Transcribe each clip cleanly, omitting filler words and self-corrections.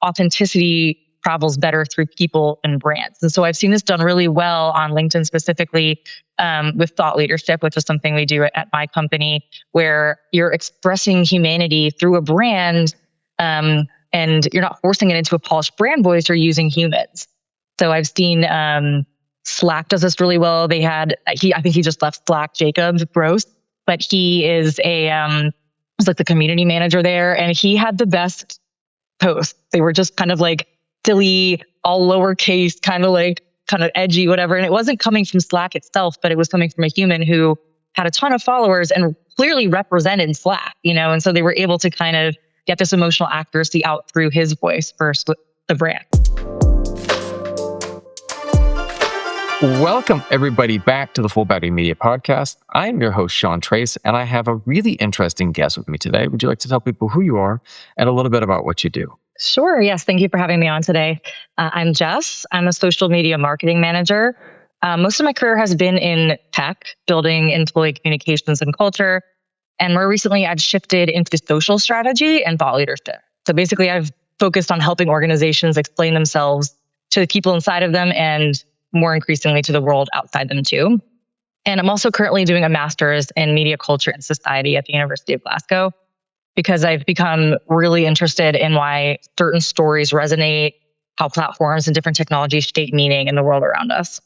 authenticity travels better through people and brands. And so I've seen this done really well on LinkedIn specifically with thought leadership, which is something we do at my company, where you're expressing humanity through a brand, and you're not forcing it into a polished brand voice. You're using humans. So I've seen Slack does this really well. I think he just left Slack, Jacob Gross, but he is was like the community manager there, and he had the best posts. They were just kind of like silly, all lowercase, kind of edgy, whatever. And it wasn't coming from Slack itself, but it was coming from a human who had a ton of followers and clearly represented Slack, and so they were able to kind of get this emotional accuracy out through his voice versus the brand. Welcome, everybody, back to the Full Battery Media Podcast. I'm your host, Sean Trace, and I have a really interesting guest with me today. Would you like to tell people who you are and a little bit about what you do? Sure. Yes. Thank you for having me on today. I'm Jess. I'm a social media marketing manager. Most of my career has been in tech, building employee communications and culture. And more recently, I've shifted into social strategy and thought leadership. So basically, I've focused on helping organizations explain themselves to the people inside of them and more increasingly to the world outside them too. And I'm also currently doing a master's in media culture and society at the University of Glasgow, because I've become really interested in why certain stories resonate, how platforms and different technologies shape meaning in the world around us.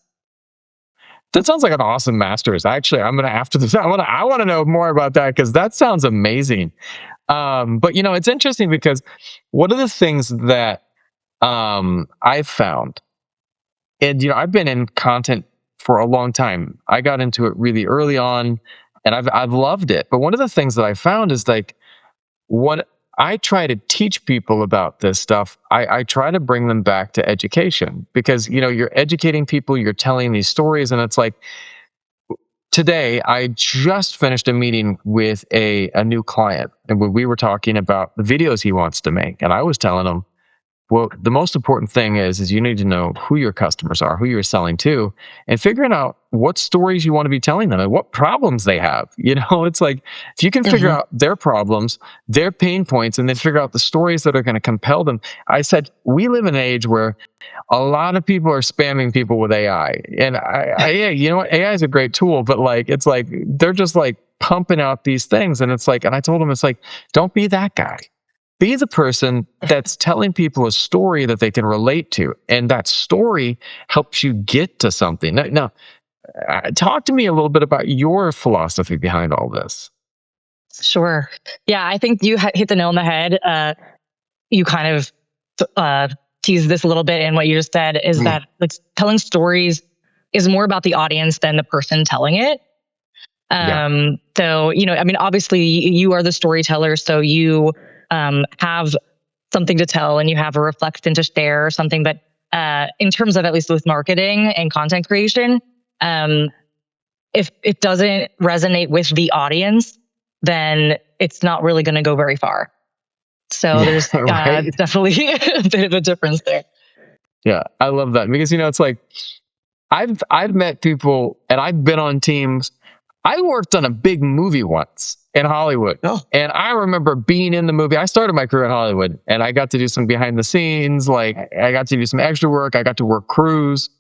That sounds like an awesome master's. Actually, I'm going to, after this, I want to know more about that, because that sounds amazing. But it's interesting because one of the things that I've found, and I've been in content for a long time. I got into it really early on, and I've loved it. But one of the things that I found is like, what I try to teach people about this stuff, I try to bring them back to education, because you're educating people, you're telling these stories, and it's like, today I just finished a meeting with a new client, and we were talking about the videos he wants to make, and I was telling him, well, the most important thing is you need to know who your customers are, who you're selling to, and figuring out what stories you want to be telling them and what problems they have. It's like, if you can figure out their problems, their pain points, and then figure out the stories that are going to compel them. I said, we live in an age where a lot of people are spamming people with AI. And yeah, you know what? AI is a great tool, but it's like, they're just like pumping out these things. And it's like, and I told them, it's like, don't be that guy. Be the person that's telling people a story that they can relate to, and that story helps you get to something. Now, talk to me a little bit about your philosophy behind all this. Sure. Yeah, I think you hit the nail on the head. You kind of teased this a little bit in what you just said, is that telling stories is more about the audience than the person telling it. So, obviously you are the storyteller, so you have something to tell and you have a reflection to share or something. But in terms of, at least with marketing and content creation, if it doesn't resonate with the audience, then it's not really going to go very far. So there's definitely a bit of a difference there. Yeah, I love that, because it's like, I've met people and I've been on teams. I worked on a big movie once in Hollywood. And I remember being in the movie. I started my career in Hollywood, and I got to do some behind the scenes. Like, I got to do some extra work. I got to work crews.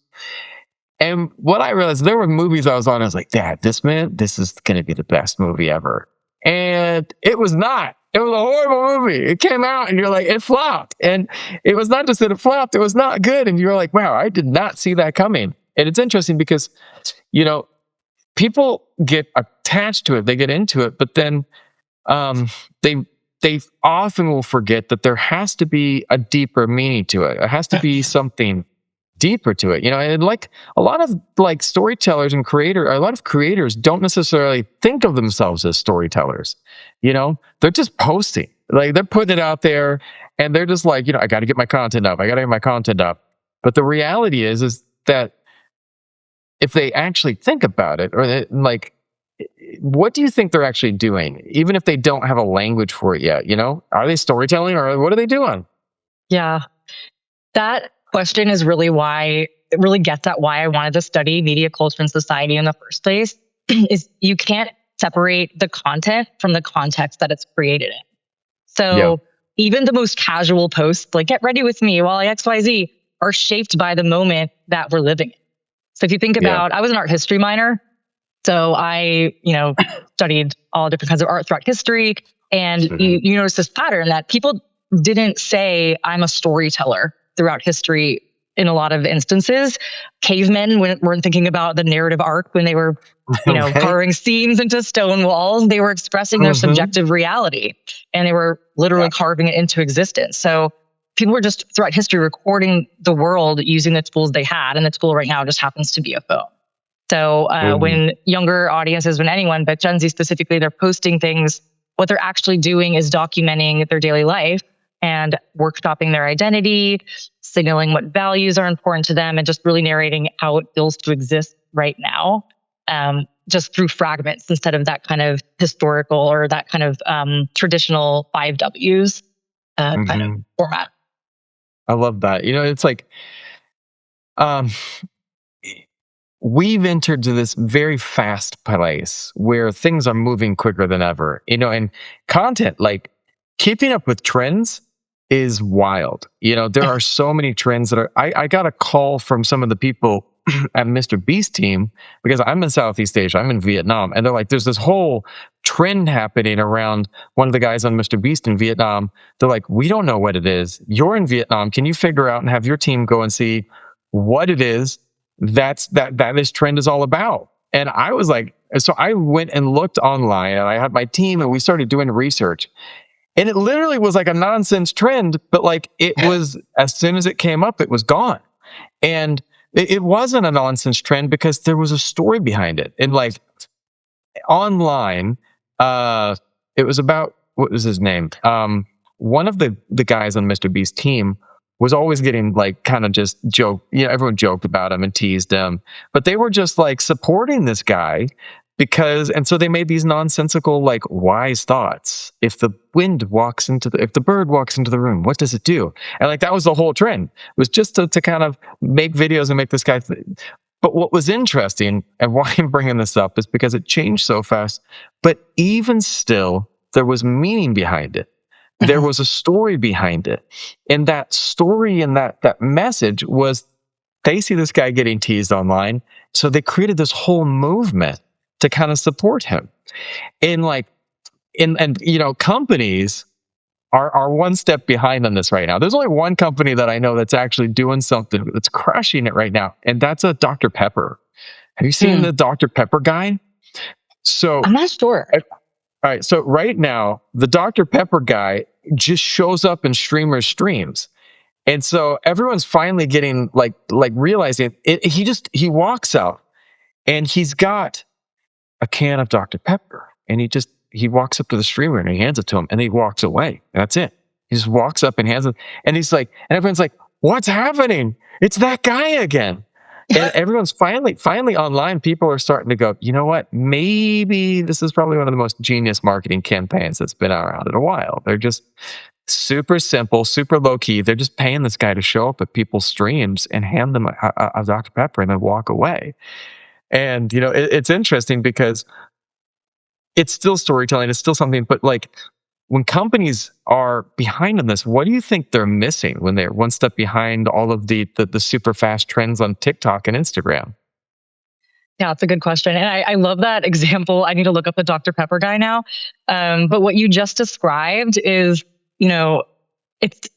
And what I realized, there were movies I was on, I was like, Dad, this is going to be the best movie ever. And it was not. It was a horrible movie. It came out and you're like, it flopped. And it was not just that it flopped, it was not good. And you're like, wow, I did not see that coming. And it's interesting because, people get attached to it, they get into it, but then they often will forget that there has to be a deeper meaning to it. It has to be something deeper to it, and like a lot of storytellers and a lot of creators don't necessarily think of themselves as storytellers. They're just posting, like they're putting it out there, and they're just like, I got to get my content up. But the reality is that if they actually think about it, or what do you think they're actually doing? Even if they don't have a language for it yet, are they storytelling, or what are they doing? Yeah, that question is really it really gets at why I wanted to study media culture and society in the first place. Is you can't separate the content from the context that it's created in. So, even the most casual posts, like get ready with me while I XYZ, are shaped by the moment that we're living in. So if you think Yeah. about, I was an art history minor. So I, studied all different kinds of art throughout history. And you notice this pattern that people didn't say, I'm a storyteller throughout history in a lot of instances. Cavemen weren't thinking about the narrative arc when they were, Okay. carving seams into stone walls. They were expressing their subjective reality, and they were literally carving it into existence. So people were just throughout history recording the world using the tools they had. And the tool right now just happens to be a phone. So when younger audiences, when anyone, but Gen Z specifically, they're posting things, what they're actually doing is documenting their daily life and workshopping their identity, signaling what values are important to them, and just really narrating how it feels to exist right now, just through fragments instead of that kind of historical or that kind of traditional 5 Ws kind of format. I love that. It's like, um, we've entered to this very fast place where things are moving quicker than ever, and content, like keeping up with trends is wild. There are so many trends that I got a call from some of the people at Mr. Beast team, because I'm in Southeast Asia, I'm in Vietnam, and they're like, there's this whole trend happening around one of the guys on Mr. Beast in Vietnam. They're like, we don't know what it is. You're in Vietnam. Can you figure out and have your team go and see what it is that this trend is all about? And I was like, so I went and looked online, and I had my team, and we started doing research. And it literally was like a nonsense trend, but like it was, as soon as it came up, it was gone. And it wasn't a nonsense trend because there was a story behind it. And like online, it was about, what was his name? One of the guys on Mr. Beast's team was always getting like kind of just everyone joked about him and teased him, but they were just like supporting this guy and so they made these nonsensical, like, wise thoughts. If the bird walks into the room, what does it do? And like, that was the whole trend. It was just to kind of make videos and make this guy. But what was interesting, and why I'm bringing this up, is because it changed so fast. But even still, there was meaning behind it. There was a story behind it. And that story and that message was, they see this guy getting teased online. So they created this whole movement to kind of support him. And companies are one step behind on this right now. There's only one company that I know that's actually doing something that's crushing it right now, and that's a Dr. Pepper. Have you seen the Dr. Pepper guy? So I'm not sure. All right. So right now, the Dr. Pepper guy just shows up in streamers' streams. And so everyone's finally getting like realizing it. He walks out, and he's got a can of Dr. Pepper, and he walks up to the streamer and he hands it to him, and he walks away. That's it. He just walks up and hands it, and he's like, and everyone's like, what's happening? It's that guy again. And everyone's finally online, people are starting to go, you know what? Maybe this is probably one of the most genius marketing campaigns that's been around in a while. They're just super simple, super low key. They're just paying this guy to show up at people's streams and hand them a Dr. Pepper and then walk away. And, it's interesting because it's still storytelling. It's still something, but like when companies are behind on this, what do you think they're missing when they're one step behind all of the super fast trends on TikTok and Instagram? Yeah, it's a good question. And I love that example. I need to look up the Dr. Pepper guy now. But what you just described is, it's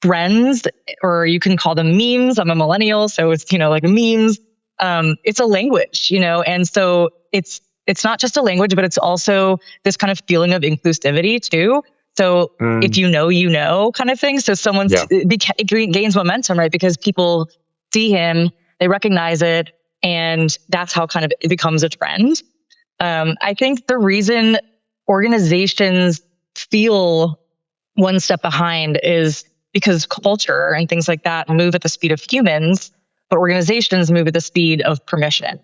trends, or you can call them memes. I'm a millennial, so it's, like memes. It's a language, and so it's not just a language, but it's also this kind of feeling of inclusivity too. So if you know kind of thing. So someone gains momentum, right? Because people see him, they recognize it, and that's how kind of it becomes a trend. I think the reason organizations feel one step behind is because culture and things like that move at the speed of humans, but organizations move at the speed of permission.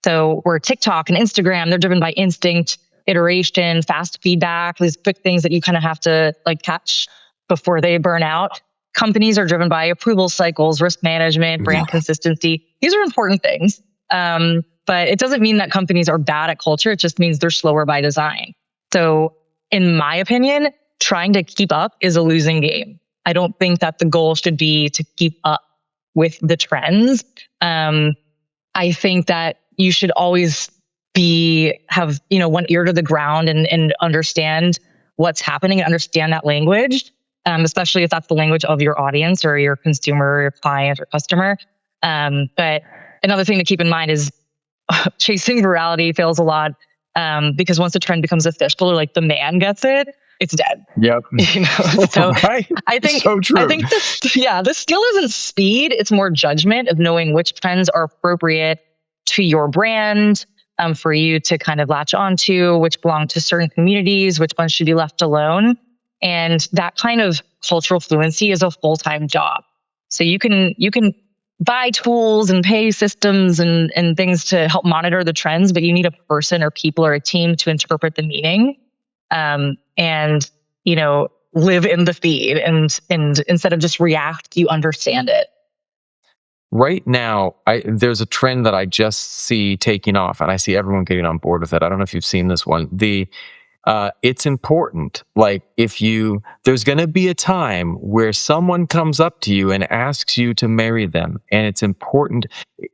So where TikTok and Instagram, they're driven by instinct, iteration, fast feedback, these quick things that you kind of have to like catch before they burn out. Companies are driven by approval cycles, risk management, brand consistency. These are important things. But it doesn't mean that companies are bad at culture. It just means they're slower by design. So in my opinion, trying to keep up is a losing game. I don't think that the goal should be to keep up with the trends. I think that you should always have one ear to the ground and understand what's happening and understand that language, especially if that's the language of your audience or your consumer, or your client or customer. But another thing to keep in mind is chasing virality fails a lot, because once the trend becomes official or like the man gets it, it's dead. Yep. So Right. I think So true. I think the skill isn't speed; it's more judgment of knowing which trends are appropriate to your brand, for you to kind of latch onto, which belong to certain communities, which ones should be left alone, and that kind of cultural fluency is a full-time job. So you can buy tools and pay systems and things to help monitor the trends, but you need a person or people or a team to interpret the meaning, and live in the feed, and instead of just react, you understand it. Right now, there's a trend that I just see taking off, and I see everyone getting on board with it. I don't know if you've seen this one. It's important. Like, there's going to be a time where someone comes up to you and asks you to marry them, and it's important.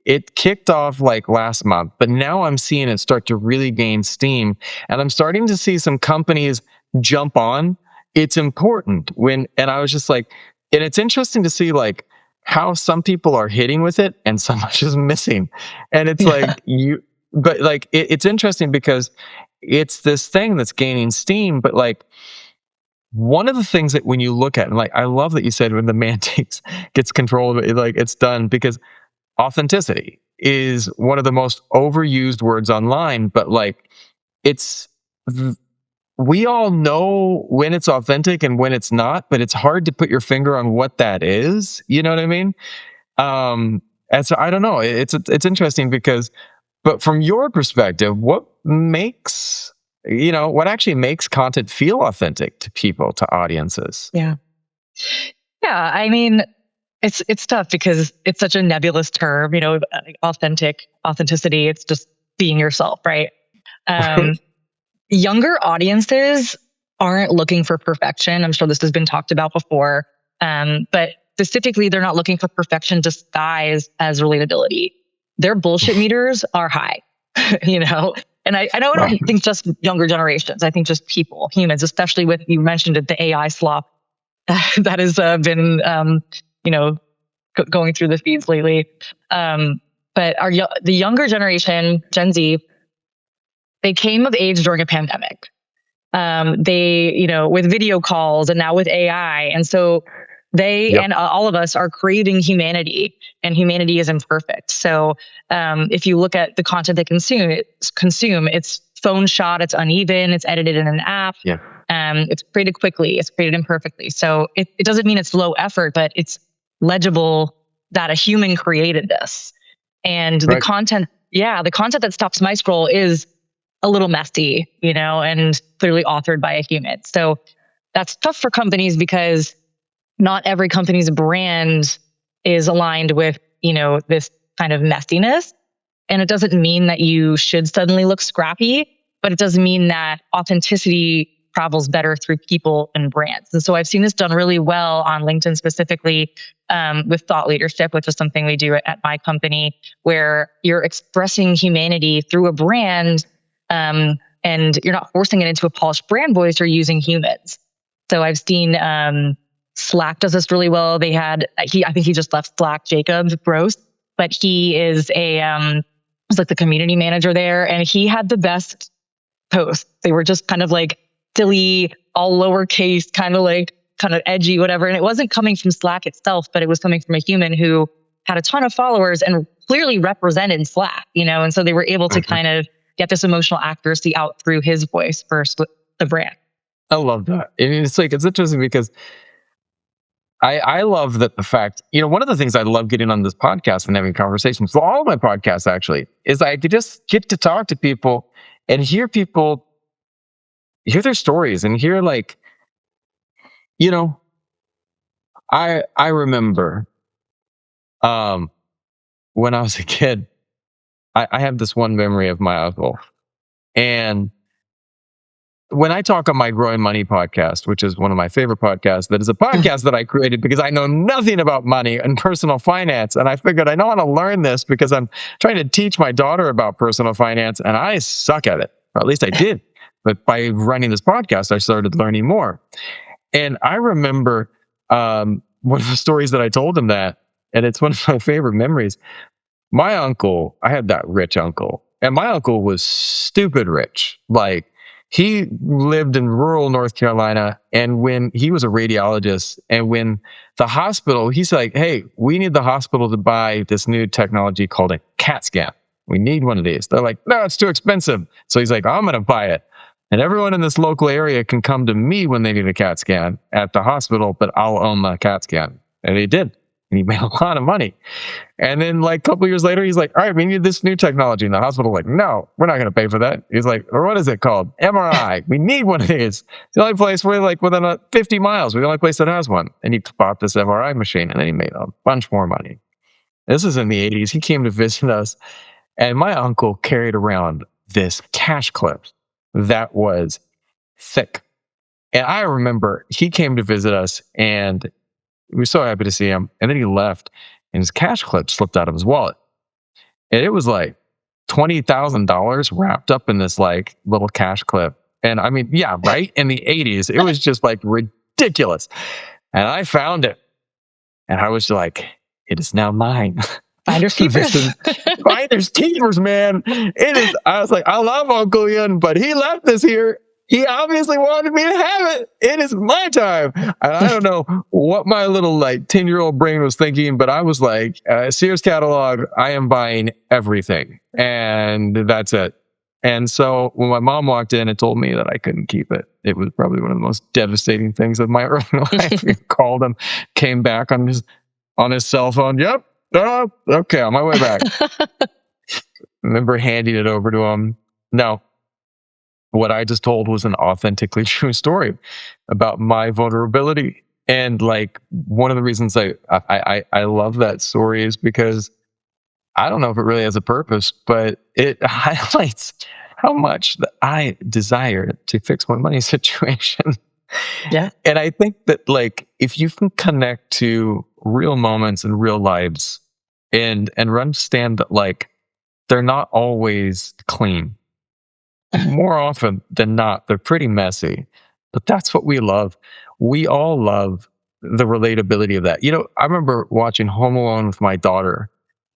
It kicked off like last month, but now I'm seeing it start to really gain steam, and I'm starting to see some companies jump on. It's important and I was just like, and it's interesting to see like how some people are hitting with it and some are just missing, and it's like but like it's interesting because it's this thing that's gaining steam. But like, one of the things that when you look at, and like, I love that you said when the man gets control of it, like it's done, because authenticity is one of the most overused words online. But like, it's we all know when it's authentic and when it's not, but it's hard to put your finger on what that is. You know what I mean? And so I don't know. It's interesting because, but from your perspective, what actually makes content feel authentic to people, to audiences? Yeah. Yeah. I mean, it's tough because it's such a nebulous term, authenticity. It's just being yourself, right? Um, Younger audiences aren't looking for perfection. I'm sure this has been talked about before. But specifically, they're not looking for perfection disguised as relatability. Their bullshit meters are high, And I know I don't think just younger generations. I think just people, humans, especially with, you mentioned it, the AI slop that has been, going through the feeds lately. But the younger generation, Gen Z, they came of age during a pandemic. They, with video calls and now with AI. And so they and all of us are craving humanity, and humanity is imperfect. So if you look at the content they consume, it's phone shot, it's uneven, it's edited in an app. Yeah. It's created quickly, it's created imperfectly. So it doesn't mean it's low effort, but it's legible that a human created this. And the content that stops my scroll is a little messy, and clearly authored by a human. So that's tough for companies because not every company's brand is aligned with, this kind of messiness. And it doesn't mean that you should suddenly look scrappy, but it does mean that authenticity travels better through people and brands. And so I've seen this done really well on LinkedIn specifically, with thought leadership, which is something we do at my company, where you're expressing humanity through a brand. And you're not forcing it into a polished brand voice, you're using humans. So I've seen Slack does this really well. I think he just left Slack, Jacob Gross, but he is was like the community manager there, and he had the best posts. They were just kind of like silly, all lowercase, kind of edgy, whatever. And it wasn't coming from Slack itself, but it was coming from a human who had a ton of followers and clearly represented Slack, and so they were able to kind of get this emotional accuracy out through his voice versus the brand. I love that. I mean, it's interesting because I love that the fact, one of the things I love getting on this podcast and having conversations, well, all of my podcasts actually, is I just get to talk to people and hear their stories and hear like, I remember when I was a kid, I have this one memory of my uncle, and when I talk on my Growing Money podcast, which is one of my favorite podcasts, that is a podcast that I created because I know nothing about money and personal finance. And I figured I don't want to learn this because I'm trying to teach my daughter about personal finance and I suck at it, or at least I did. But by running this podcast, I started learning more. And I remember one of the stories that I told him that, and it's one of my favorite memories. My uncle, I had that rich uncle, and my uncle was stupid rich. Like, he lived in rural North Carolina, and when he was a radiologist, and when the hospital, he's like, hey, we need the hospital to buy this new technology called a CAT scan. We need one of these. They're like, no, it's too expensive. So he's like, I'm going to buy it. And everyone in this local area can come to me when they need a CAT scan at the hospital, but I'll own the CAT scan. And he did. And he made a lot of money. And then like a couple of years later, he's like, all right, we need this new technology. And the hospital like, no, we're not going to pay for that. He's like, or what is it called? MRI. We need one of these. It's the only place we're like within 50 miles. We're the only place that has one. And he bought this MRI machine and then he made a bunch more money. This is in the 80s. He came to visit us. And my uncle carried around this cash clip that was thick. And I remember he came to visit us and we were so happy to see him. And then he left and his cash clip slipped out of his wallet. And it was like $20,000 wrapped up in this like little cash clip. And I mean, yeah, right? In the 80s, it was just like ridiculous. And I found it. And I was like, it is now mine. Finders keepers. Finders keepers, man. It is. I was like, I love Uncle Ian, but he left this here. He obviously wanted me to have it. It is my time. And I don't know what my little like 10-year-old brain was thinking, but I was like, Sears catalog, I am buying everything. And that's it. And so when my mom walked in and told me that I couldn't keep it, it was probably one of the most devastating things of my early life. We called him, came back on his cell phone. Yep. Oh, okay, on my way back. Remember handing it over to him. No. What I just told was an authentically true story about my vulnerability. And like one of the reasons I love that story is because I don't know if it really has a purpose, but it highlights how much that I desire to fix my money situation. Yeah. And I think that like if you can connect to real moments and real lives and understand that like they're not always clean. More often than not, they're pretty messy. But that's what we love. We all love the relatability of that. You know, I remember watching Home Alone with my daughter,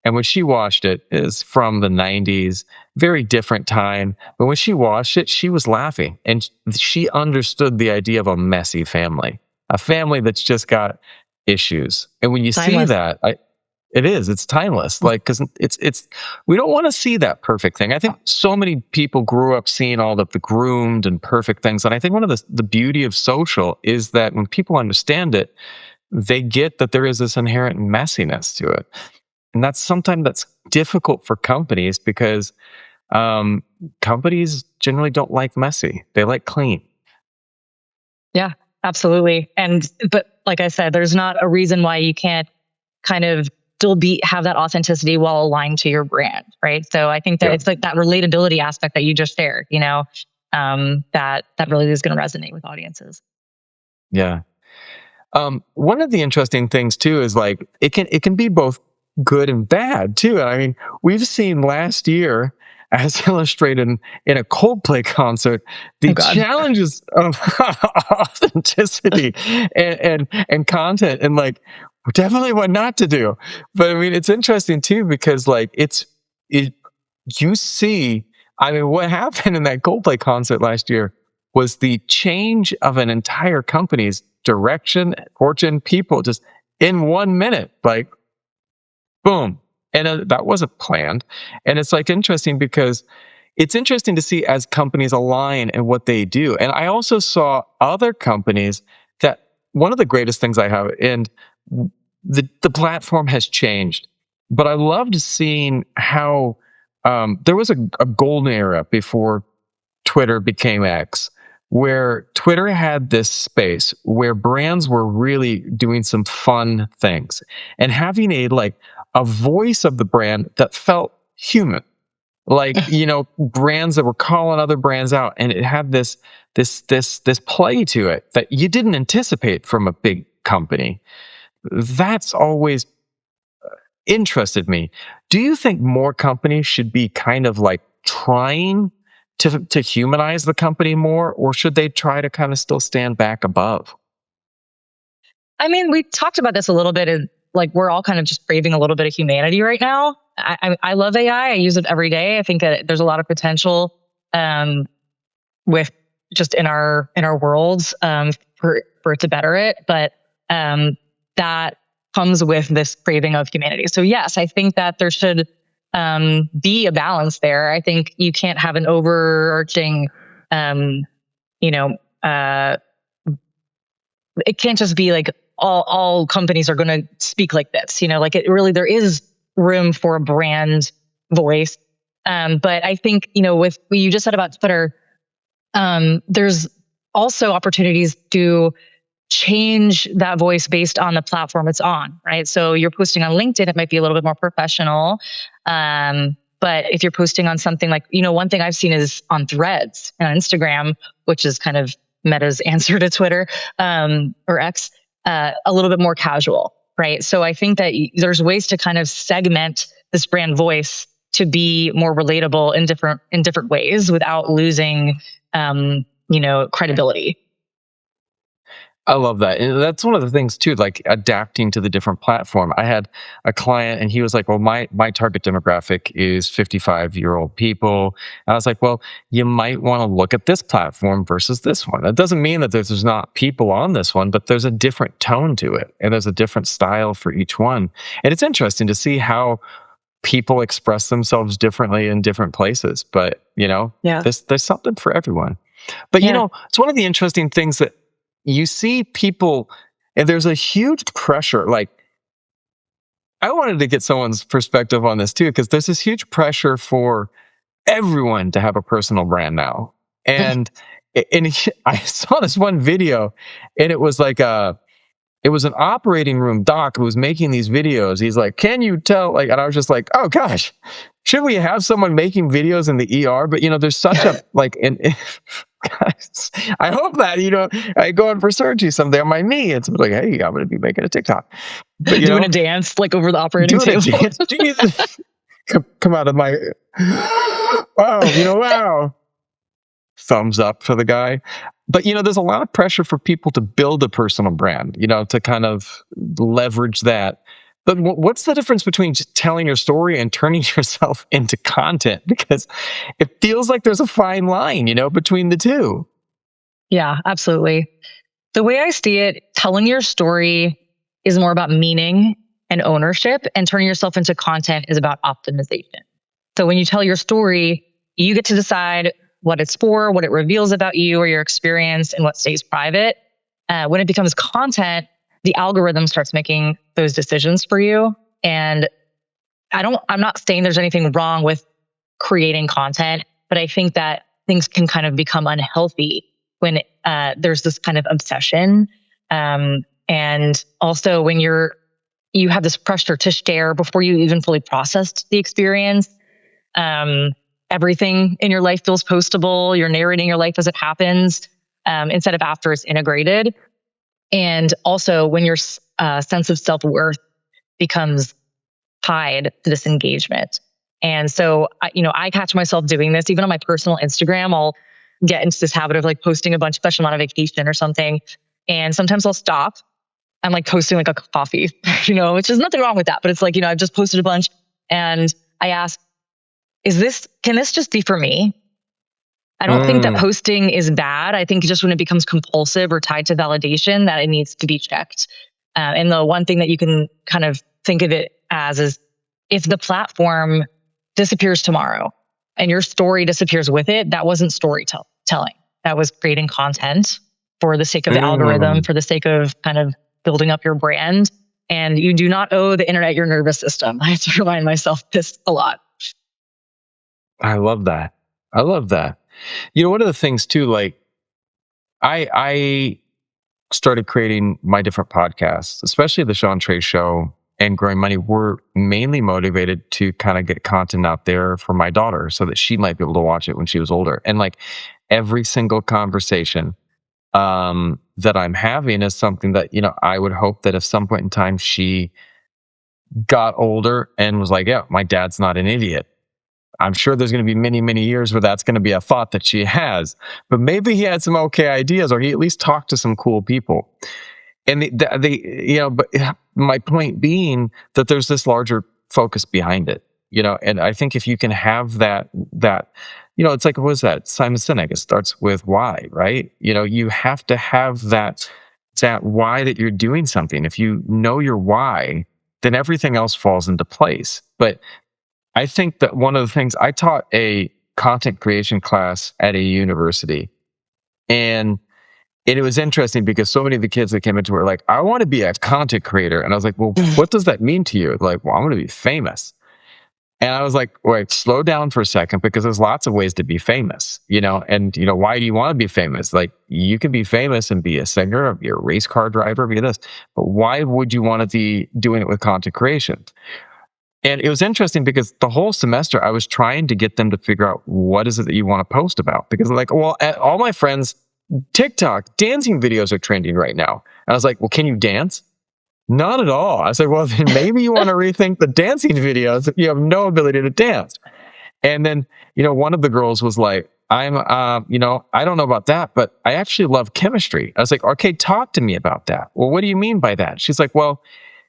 and when she watched it, is from the 90s, very different time. But when she watched it, she was laughing, and she understood the idea of a messy family, a family that's just got issues. And when you see that, it's timeless. Like, because it's we don't want to see that perfect thing. I think so many people grew up seeing all the groomed and perfect things. And I think one of the beauty of social is that when people understand it, they get that there is this inherent messiness to it. And sometimes that's difficult for companies because companies generally don't like messy. They like clean. Yeah, absolutely. But like I said, there's not a reason why you can't kind of still have that authenticity while aligned to your brand, right? So I think that it's like that relatability aspect that you just shared, you know, that really is going to resonate with audiences. Yeah. One of the interesting things too is like it can be both good and bad too. I mean, we've seen last year, as illustrated in a Coldplay concert, the challenges of authenticity and content, and like definitely what not to do. But I mean, it's interesting too because like you see, I mean, what happened in that Coldplay concert last year was the change of an entire company's direction, fortune, people, just in 1 minute, like boom. And that wasn't planned. And it's like interesting because it's interesting to see as companies align and what they do. And I also saw other companies that one of the greatest things I have, and the platform has changed, but I loved seeing how there was a golden era before Twitter became X, where Twitter had this space where brands were really doing some fun things and having a voice of the brand that felt human. like, brands that were calling other brands out, and it had this play to it that you didn't anticipate from a big company. That's always interested me. Do you think more companies should be kind of like trying to humanize the company more, or should they try to kind of still stand back above? I mean, we talked about this a little bit, and like we're all kind of just craving a little bit of humanity right now. I love AI. I use it every day. I think that there's a lot of potential with just in our worlds for it to better it, but that comes with this craving of humanity. So yes, I think that there should be a balance there. I think you can't have an overarching, you know, uh, it can't just be like all companies are going to speak like this. Like it really there is room for a brand voice. But I think with what you just said about Twitter, there's also opportunities to change that voice based on the platform it's on, right? So you're posting on LinkedIn, it might be a little bit more professional. But if you're posting on something like, one thing I've seen is on Threads and on Instagram, which is kind of Meta's answer to Twitter, or X, a little bit more casual, right? So I think that there's ways to kind of segment this brand voice to be more relatable in different ways without losing, credibility. I love that. And that's one of the things too, like adapting to the different platform. I had a client and he was like, well, my target demographic is 55-year-old people. And I was like, well, you might want to look at this platform versus this one. That doesn't mean that there's not people on this one, but there's a different tone to it. And there's a different style for each one. And it's interesting to see how people express themselves differently in different places. But, Yeah. there's something for everyone. But, Yeah. it's one of the interesting things that you see people, and there's a huge pressure. Like, I wanted to get someone's perspective on this too, because there's this huge pressure for everyone to have a personal brand now. And I saw this one video, and it was like it was an operating room doc who was making these videos. He's like, "Can you tell?" Like, and I was just like, "Oh gosh, should we have someone making videos in the ER?" But there's such a like, guys, I hope that I go in for surgery someday on my knee. It's like, hey, I'm going to be making a TikTok, but Doing a dance like over the operating doing a table. dance. Jesus, come out of my wow, wow. Thumbs up for the guy. But there's a lot of pressure for people to build a personal brand, to kind of leverage that. But what's the difference between just telling your story and turning yourself into content? Because it feels like there's a fine line, between the two. Yeah, absolutely. The way I see it, telling your story is more about meaning and ownership, and turning yourself into content is about optimization. So when you tell your story, you get to decide what it's for, what it reveals about you or your experience, and what stays private. When it becomes content, the algorithm starts making those decisions for you. And I'm not saying there's anything wrong with creating content, but I think that things can kind of become unhealthy when there's this kind of obsession. And also when you have this pressure to share before you even fully processed the experience. Everything in your life feels postable. You're narrating your life as it happens, instead of after it's integrated. And also when your sense of self-worth becomes tied to this engagement. And so, I catch myself doing this even on my personal Instagram. I'll get into this habit of like posting a bunch, especially on a vacation or something. And sometimes I'll stop. I'm like posting like a coffee, which is nothing wrong with that. But it's like, I've just posted a bunch and I ask, can this just be for me? I don't think that posting is bad. I think just when it becomes compulsive or tied to validation, that it needs to be checked. And the one thing that you can kind of think of it as is if the platform disappears tomorrow and your story disappears with it, that wasn't storytelling. That was creating content for the sake of the algorithm, for the sake of kind of building up your brand. And you do not owe the internet your nervous system. I have to remind myself this a lot. I love that. I love that. One of the things too, like I started creating my different podcasts, especially the Sean Trey Show, and growing money were mainly motivated to kind of get content out there for my daughter so that she might be able to watch it when she was older. And like every single conversation that I'm having is something that, I would hope that at some point in time she got older and was like, yeah, my dad's not an idiot. I'm sure there's going to be many, many years where that's going to be a thought that she has, but maybe he had some okay ideas, or he at least talked to some cool people. And but my point being that there's this larger focus behind it, and I think if you can have that, it's like, what was that? Simon Sinek, it starts with why, right? You have to have that why that you're doing something. If you know your why, then everything else falls into place. But I think that one of the things I taught a content creation class at a university, and it was interesting because so many of the kids that came into it were like, I want to be a content creator. And I was like, well, what does that mean to you? Like, well, I want to be famous. And I was like, wait, slow down for a second, because there's lots of ways to be famous, and, why do you want to be famous? Like, you can be famous and be a singer, or be a race car driver, or be this, but why would you want to be doing it with content creation? And it was interesting because the whole semester I was trying to get them to figure out what is it that you want to post about, because they're like, well, all my friends, TikTok dancing videos are trending right now. And I was like, well, can you dance? Not at all. I said, well, then maybe you want to rethink the dancing videos if you have no ability to dance. And then, one of the girls was like, I don't know about that, but I actually love chemistry. I was like, okay, talk to me about that. Well, what do you mean by that? She's like, well,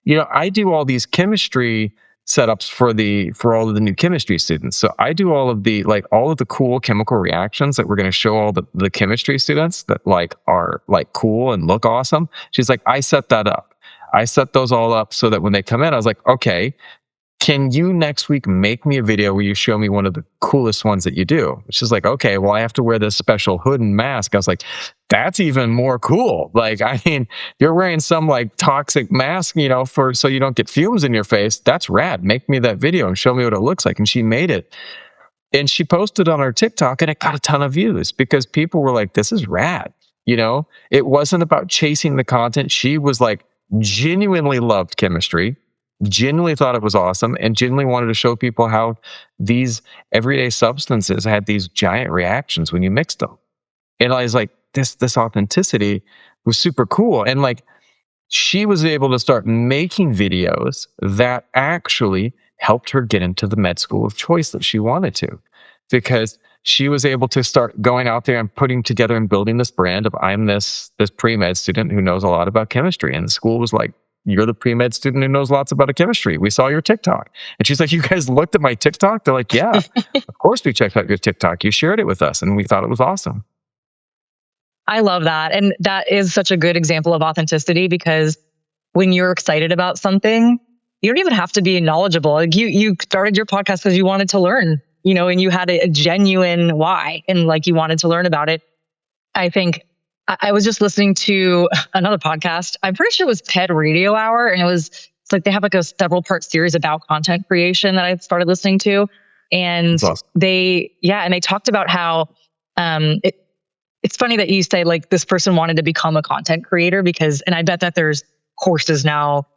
I do all these chemistry setups for all of the new chemistry students. So I do all of the cool chemical reactions that we're going to show all the chemistry students that are cool and look awesome. She's like, I set that up. I set those all up so that when they come in, I was like, okay, can you next week make me a video where you show me one of the coolest ones that you do? She's like, okay, well, I have to wear this special hood and mask. I was like, that's even more cool. Like, I mean, you're wearing some toxic mask, so you don't get fumes in your face. That's rad. Make me that video and show me what it looks like. And she made it. And she posted on her TikTok, and it got a ton of views because people were like, this is rad. It wasn't about chasing the content. She was like, genuinely loved chemistry, genuinely thought it was awesome, and genuinely wanted to show people how these everyday substances had these giant reactions when you mixed them. And I was like, this authenticity was super cool. And she was able to start making videos that actually helped her get into the med school of choice that she wanted to, because she was able to start going out there and putting together and building this brand of, I'm this pre-med student who knows a lot about chemistry. And the school was like, you're the pre-med student who knows lots about chemistry. We saw your TikTok. And she's like, you guys looked at my TikTok? They're like, yeah, of course we checked out your TikTok. You shared it with us and we thought it was awesome. I love that. And that is such a good example of authenticity, because when you're excited about something, you don't even have to be knowledgeable. Like you started your podcast because you wanted to learn, and you had a genuine why, and you wanted to learn about it. I think I was just listening to another podcast. I'm pretty sure it was TED Radio Hour, and it's they have a several part series about content creation that I started listening to, and awesome. they talked about how it's funny that you say this person wanted to become a content creator, and I bet that there's courses now,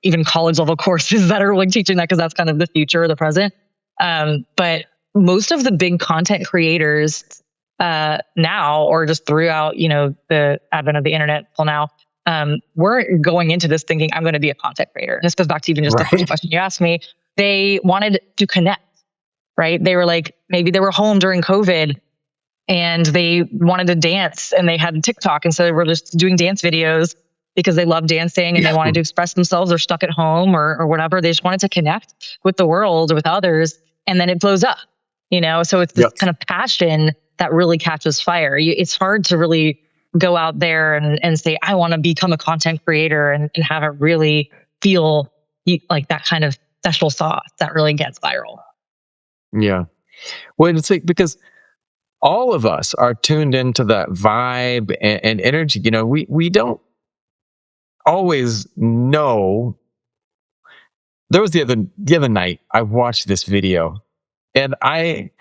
even college level courses that are teaching that, because that's kind of the future or the present. But most of the big content creators now, or just throughout, the advent of the internet till now, we're going into this thinking, I'm going to be a content creator. And this goes back to even just the first question you asked me. They wanted to connect, right? They were maybe they were home during COVID and they wanted to dance, and they had TikTok. And so they were just doing dance videos because they love dancing and they wanted to express themselves. They're stuck at home or whatever. They just wanted to connect with the world, with others. And then it blows up, so it's this kind of passion that really catches fire. It's hard to really go out there and say, I want to become a content creator and have it really feel like that kind of special sauce that really gets viral. Yeah. Well, it's because all of us are tuned into that vibe and energy. We don't always know. There was the other night I watched this video, and I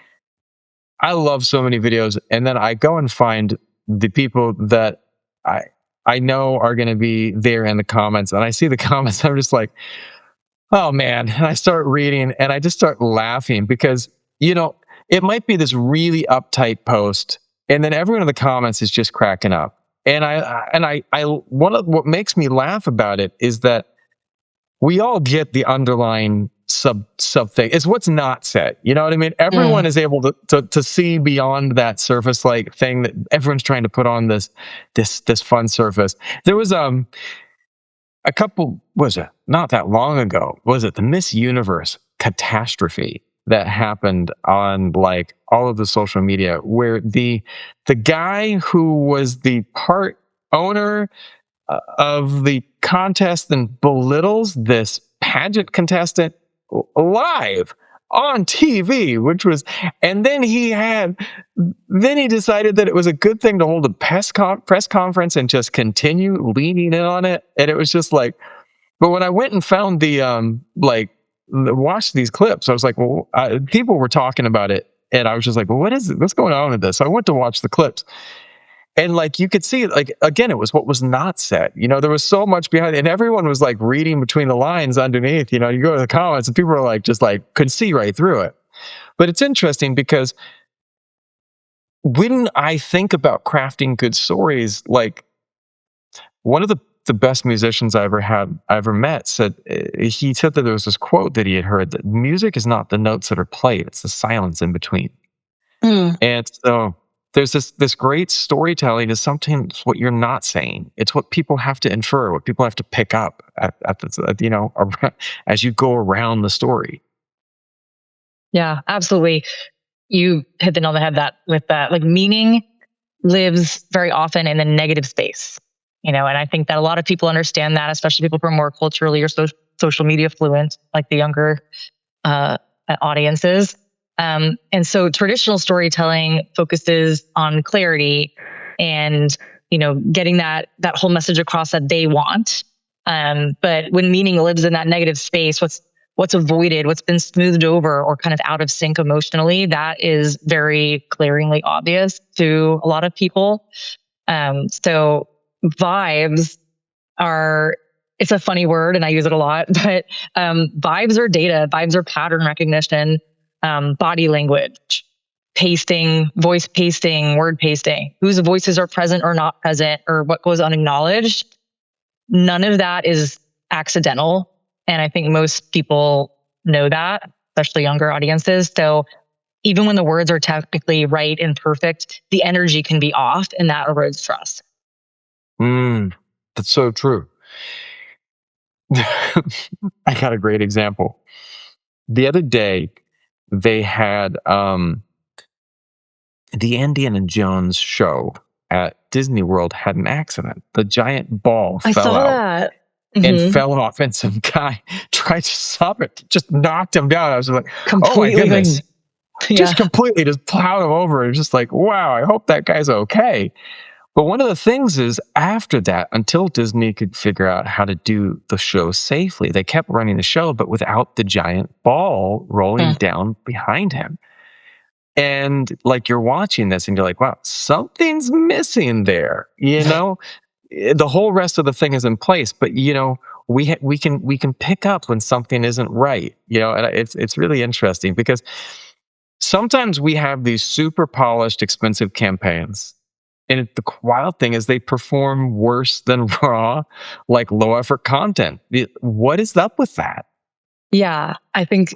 love so many videos, and then I go and find the people that I know are going to be there in the comments. And I see the comments, I'm just like, oh man. And I start reading and I just start laughing because, you know, it might be this really uptight post, and then everyone in the comments is just cracking up. And one of what makes me laugh about it is that we all get the underlying sub thing. It's what's not said. You know what I mean? Everyone Mm, is able to see beyond that surface like thing that everyone's trying to put on this fun surface. There was a couple, was it not that long ago, was it the Miss Universe catastrophe that happened on like all of the social media where the guy who was the part owner of the contest and belittles this pageant contestant live on TV, which was, and then he decided that it was a good thing to hold a press conference and just continue leaning in on it. And it was just like, but when I went and found watched these clips, I was like, well, people were talking about it. And I was just like, well, what is it? What's going on with this? So I went to watch the clips. And like you could see, like again, it was what was not said. You know, there was so much behind it, and everyone was like reading between the lines underneath. You know, you go to the comments, and people are like, just like could see right through it. But it's interesting because when I think about crafting good stories, like one of the best musicians I ever met said he said that there was this quote that he had heard that music is not the notes that are played; it's the silence in between. mm. And so there's this great storytelling is sometimes what you're not saying. It's what people have to infer, what people have to pick up as you go around the story. Yeah, absolutely. You hit the nail on the head that with that, like meaning lives very often in the negative space, and I think that a lot of people understand that, especially people who are more culturally or social media fluent, like the younger uh, audiences. And so traditional storytelling focuses on clarity and, getting that whole message across that they want. But when meaning lives in that negative space, what's avoided, what's been smoothed over or kind of out of sync emotionally, that is very glaringly obvious to a lot of people. So vibes are, it's a funny word and I use it a lot, but vibes are data, vibes are pattern recognition, body language, pasting, voice pasting, word pasting, whose voices are present or not present, or what goes unacknowledged. None of that is accidental. And I think most people know that, especially younger audiences. So even when the words are technically right and perfect, the energy can be off, and that erodes trust. Mm, that's so true. I got a great example. The other day, they had the Indiana Jones show at Disney World had an accident. The giant ball I fell saw out that. and Hmm. fell off, and some guy tried to stop it, just knocked him down. I was like, oh my Completely like, goodness. Just yeah. completely just plowed him over. It's just like, wow, I hope that guy's okay. But one of the things is after that, until Disney could figure out how to do the show safely, they kept running the show, but without the giant ball rolling Mm. down behind him. And like you're watching this and you're like, wow, something's missing there. The whole rest of the thing is in place, but we can pick up when something isn't right. And it's really interesting because sometimes we have these super polished, expensive campaigns. And the wild thing is they perform worse than raw, like low effort content. What is up with that? Yeah, I think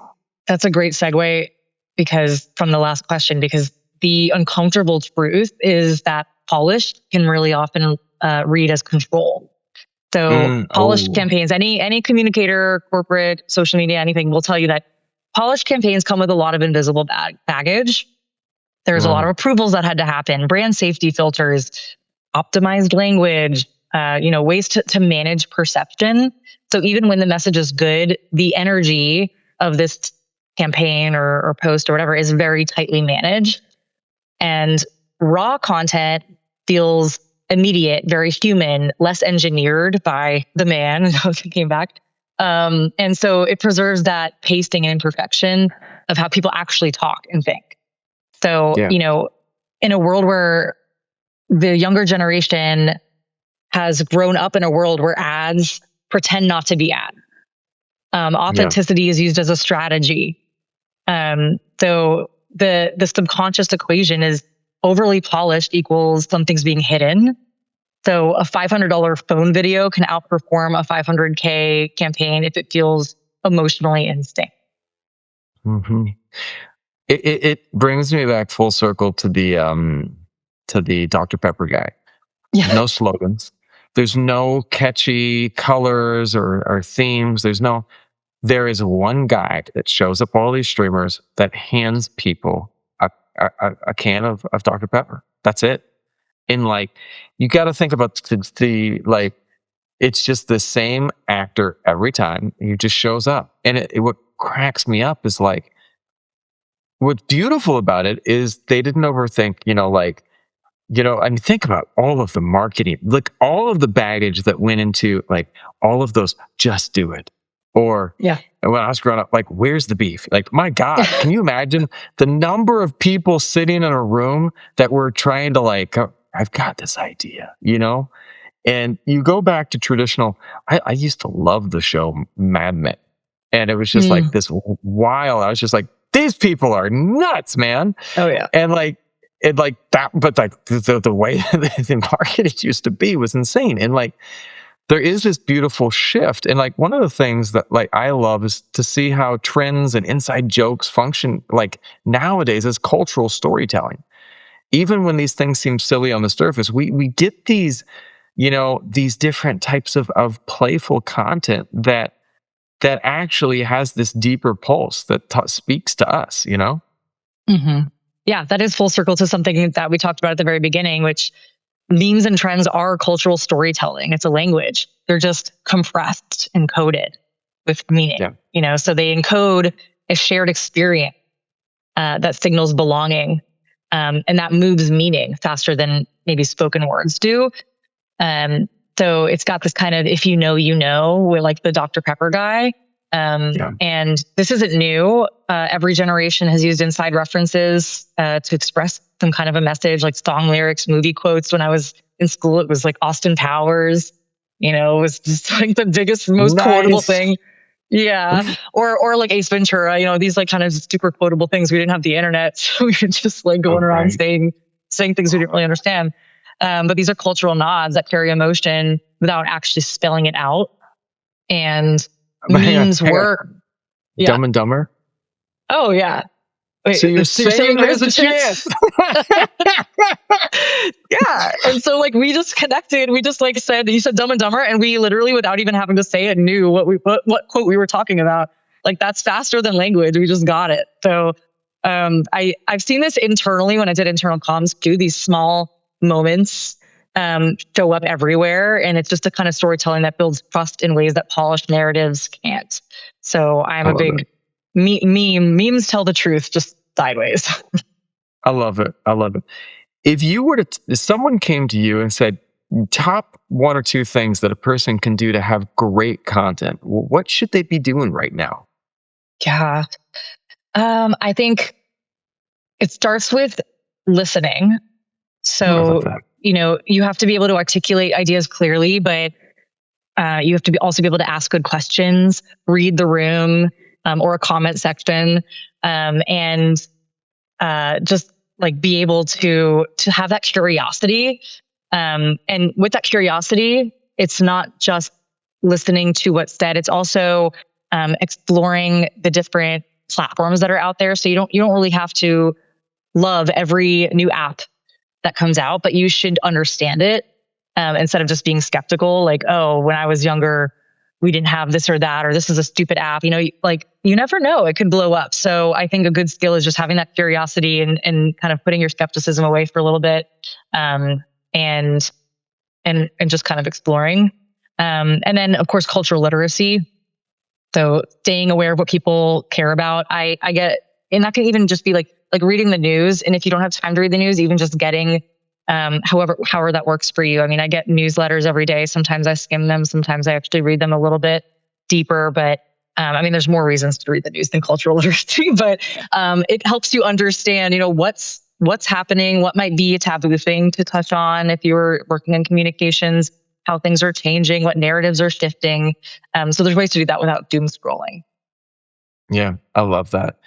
that's a great segue because from the last question, because the uncomfortable truth is that polished can really often read as control. So polished Oh, campaigns, any communicator, corporate, social media, anything will tell you that polished campaigns come with a lot of invisible baggage. There's a lot of mm, approvals that had to happen, brand safety filters, optimized language, ways to manage perception. So even when the message is good, the energy of this campaign or post or whatever is very tightly managed. And raw content feels immediate, very human, less engineered by the man. I was thinking back. And so it preserves that pasting and imperfection of how people actually talk and think. So, yeah. in a world where the younger generation has grown up in a world where ads pretend not to be ads. Authenticity is used as a strategy. So the subconscious equation is overly polished equals something's being hidden. So a $500 phone video can outperform a $500K campaign if it feels emotionally in sync. Mm-hmm. It brings me back full circle to the Dr. Pepper guy. There's no slogans. There's no catchy colors or themes. There is one guy that shows up all these streamers that hands people a can of Dr. Pepper. That's it. And like, you got to think about the like, it's just the same actor every time. He just shows up. And what cracks me up is like, what's beautiful about it is they didn't overthink, I mean, think about all of the marketing, like all of the baggage that went into like all of those, just do it. Or when I was growing up, like, where's the beef? Like, my God, can you imagine the number of people sitting in a room that were trying to like, I've got this idea, And you go back to traditional, I used to love the show Mad Men. And it was just like this wild, I was just like, these people are nuts, man. Oh yeah. And like, that, but like the way the market used to be was insane. And like, there is this beautiful shift. And like, one of the things that like I love is to see how trends and inside jokes function like nowadays as cultural storytelling. Even when these things seem silly on the surface, we get these, these different types of playful content that actually has this deeper pulse that speaks to us, Mm-hmm. Yeah, that is full circle to something that we talked about at the very beginning, which memes and trends are cultural storytelling. It's a language. They're just compressed and coded with meaning, so they encode a shared experience that signals belonging. And that moves meaning faster than maybe spoken words do. So it's got this kind of, if you know, with like the Dr. Pepper guy. And this isn't new. Every generation has used inside references to express some kind of a message, like song lyrics, movie quotes. When I was in school, it was like Austin Powers, it was just like the biggest, most quotable thing. Yeah. Or like Ace Ventura, these like kind of super quotable things. We didn't have the internet, so we were just like going around saying things we didn't really understand. But these are cultural nods that carry emotion without actually spelling it out. And memes work. Dumb and Dumber? Oh, yeah. Wait, so you're saying there's a chance? Yeah. And so like we just connected. We just like said, you said Dumb and Dumber, and we literally, without even having to say it, knew what quote we were talking about. Like, that's faster than language. We just got it. So I've seen this internally when I did internal comms too. These small moments show up everywhere, and it's just a kind of storytelling that builds trust in ways that polished narratives can't. So I'm a big memes tell the truth, just sideways. I love it. If someone came to you and said, top one or two things that a person can do to have great content, what should they be doing right now? Yeah. I think it starts with listening. So, you have to be able to articulate ideas clearly, but you have to also be able to ask good questions, read the room or a comment section, and just like be able to have that curiosity. And with that curiosity, it's not just listening to what's said. It's also exploring the different platforms that are out there. So you don't really have to love every new app that comes out, but you should understand it instead of just being skeptical. Like, oh, when I was younger, we didn't have this or that, or this is a stupid app. Like, you never know, it could blow up. So I think a good skill is just having that curiosity and kind of putting your skepticism away for a little bit, and just kind of exploring. And then of course, cultural literacy. So staying aware of what people care about. I get, and that can even just be like reading the news. And if you don't have time to read the news, even just getting, however that works for you. I mean, I get newsletters every day. Sometimes I skim them. Sometimes I actually read them a little bit deeper, but I mean, there's more reasons to read the news than cultural literacy, but it helps you understand, what's happening, what might be a taboo thing to touch on if you're working in communications. how things are changing, what narratives are shifting. So there's ways to do that without doom scrolling. Yeah, I love that.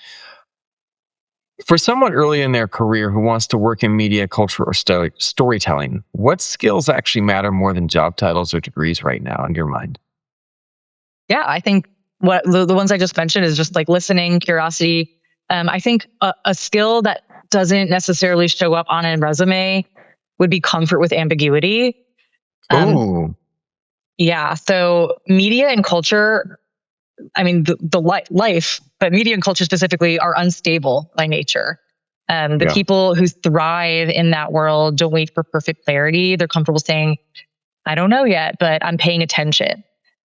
For someone early in their career who wants to work in media, culture, or storytelling, what skills actually matter more than job titles or degrees right now in your mind? Yeah, I think what the ones I just mentioned is just like listening, curiosity. I think a skill that doesn't necessarily show up on a resume would be comfort with ambiguity. Um, Oh, yeah, so media and culture, I mean, life, but media and culture specifically are unstable by nature. The yeah. people who thrive in that world don't wait for perfect clarity. They're comfortable saying, I don't know yet, but I'm paying attention,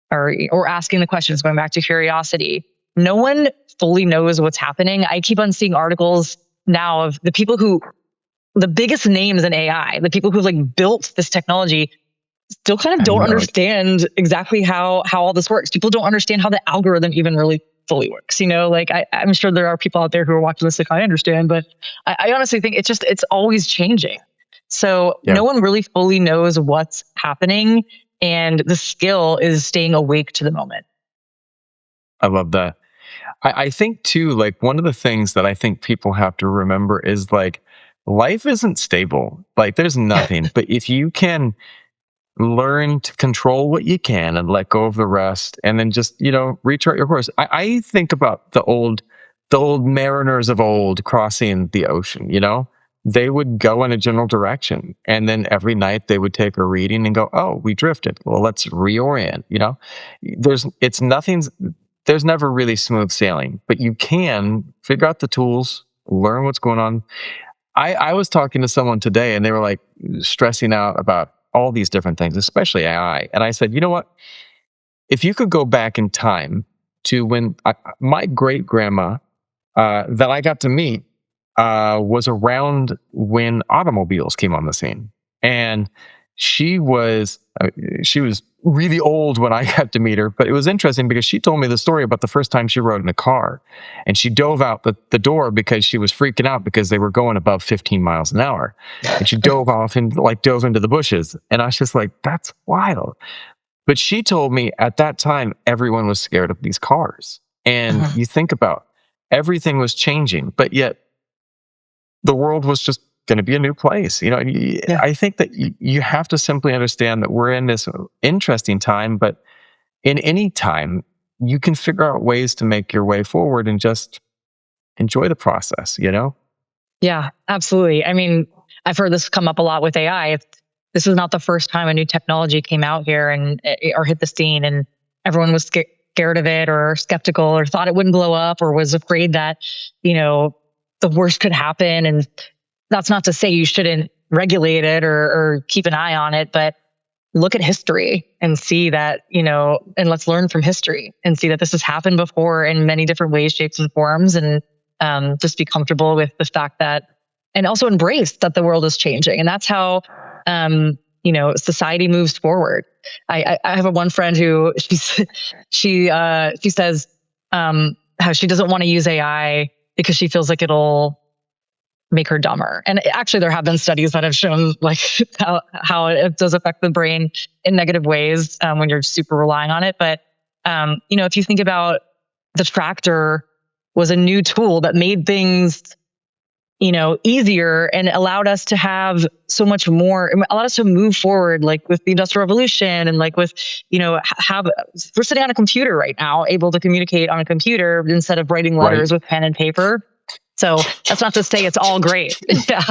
or asking the questions, going back to curiosity. No one fully knows what's happening. I keep on seeing articles now of the biggest names in AI, the people who like built this technology still kind of I don't know. understand exactly how all this works. People don't understand how the algorithm even really fully works. Like I'm sure there are people out there who are watching this like, I understand, but I honestly think it's always changing. So Yeah, no one really fully knows what's happening, and the skill is staying awake to the moment. I love that. I think too, like one of the things that I think people have to remember is like life isn't stable. Like there's nothing, but if you can learn to control what you can and let go of the rest and then just rechart your course. I think about the old mariners of old crossing the ocean. They would go in a general direction and then every night they would take a reading and go, oh, we drifted, well, let's reorient. There's never really smooth sailing, but you can figure out the tools, learn what's going on. I was talking to someone today and they were like stressing out about all these different things, especially AI. And I said, you know what? If you could go back in time to when my great grandma that I got to meet was around when automobiles came on the scene, and she was she was really old when I got to meet her. But it was interesting because she told me the story about the first time she rode in a car, and she dove out the door because she was freaking out because they were going above 15 miles an hour, and she dove off and like dove into the bushes, and I was just like, that's wild. But she told me at that time, everyone was scared of these cars. And Uh-huh. you think about everything was changing, but yet the world was just going to be a new place. Yeah. I think that you have to simply understand that we're in this interesting time, but in any time, you can figure out ways to make your way forward and just enjoy the process. Yeah, absolutely. I mean, I've heard this come up a lot with AI. This is not the first time a new technology came out here or hit the scene, and everyone was scared of it or skeptical or thought it wouldn't blow up or was afraid that, you know, the worst could happen. And that's not to say you shouldn't regulate it or keep an eye on it, but look at history and see that, and let's learn from history and see that this has happened before in many different ways, shapes, and forms. And just be comfortable with the fact that, and also embrace that the world is changing. And that's how, society moves forward. I have one friend who she says how she doesn't want to use AI because she feels like it'll make her dumber. And actually, there have been studies that have shown like how it does affect the brain in negative ways when you're super relying on it. But if you think about the tractor was a new tool that made things easier and allowed us to have so much more, allowed us to move forward, like with the Industrial Revolution and like with, have, we're sitting on a computer right now, able to communicate on a computer instead of writing Right. letters with pen and paper. So that's not to say it's all great. Yeah.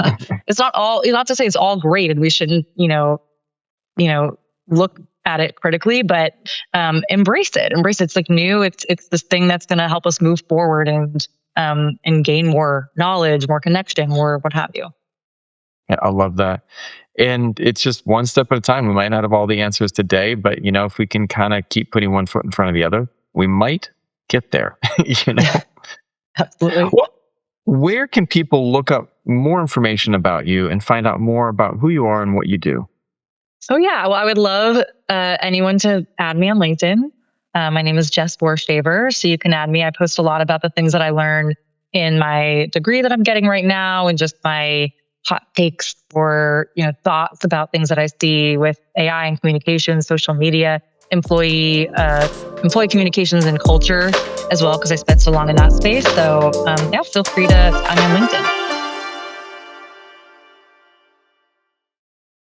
Not to say it's all great and we shouldn't, look at it critically, but embrace it. Embrace it. It's like new. It's this thing that's going to help us move forward and gain more knowledge, more connection, more what have you. Yeah, I love that. And it's just one step at a time. We might not have all the answers today, but if we can kind of keep putting one foot in front of the other, we might get there. you know. Yeah, absolutely. Well, where can people look up more information about you and find out more about who you are and what you do? So yeah, well, I would love anyone to add me on LinkedIn. My name is Jess Warshaver, so you can add me. I post a lot about the things that I learned in my degree that I'm getting right now, and just my hot takes or, thoughts about things that I see with AI and communications, social media, employee communications and culture as well, because I spent so long in that space. So yeah, feel free to find me on LinkedIn.